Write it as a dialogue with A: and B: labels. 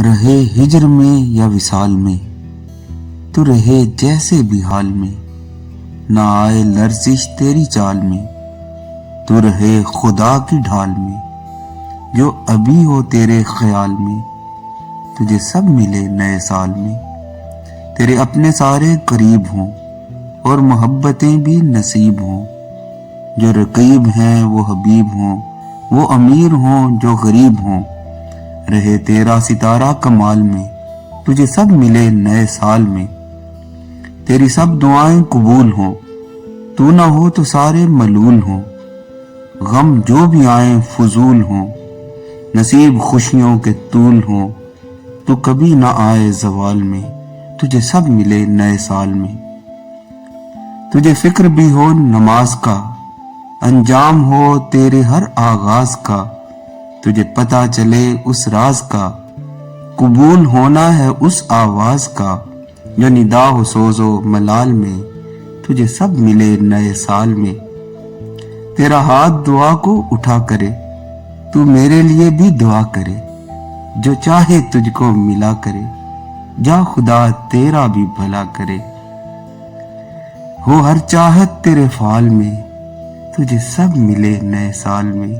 A: رہے ہجر میں یا وصال میں، تو رہے جیسے بھی حال میں، نہ آئے لرزش تیری چال میں، تو رہے خدا کی ڈھال میں، جو ابھی ہو تیرے خیال میں، تجھے سب ملے نئے سال میں، تیرے اپنے سارے قریب ہوں اور محبتیں بھی نصیب ہوں، جو رقیب ہیں وہ حبیب ہوں، وہ امیر ہوں جو غریب ہوں، رہے تیرا ستارہ کمال میں، تجھے سب ملے نئے سال میں، تیری سب دعائیں قبول ہوں، تو نہ ہو تو سارے ملول ہوں، غم جو بھی آئیں فضول ہوں، نصیب خوشیوں کے طول ہوں، تو کبھی نہ آئے زوال میں، تجھے سب ملے نئے سال میں، تجھے فکر بھی ہو نماز کا، انجام ہو تیرے ہر آغاز کا، تجھے پتہ چلے اس راز کا، قبول ہونا ہے اس آواز کا، جو ندا ہو سوز و ملال میں، تجھے سب ملے نئے سال میں، تیرا ہاتھ دعا کو اٹھا کرے، تو میرے لیے بھی دعا کرے، جو چاہے تجھ کو ملا کرے، جا خدا تیرا بھی بھلا کرے، ہو ہر چاہت تیرے فعال میں، تجھے سب ملے نئے سال میں۔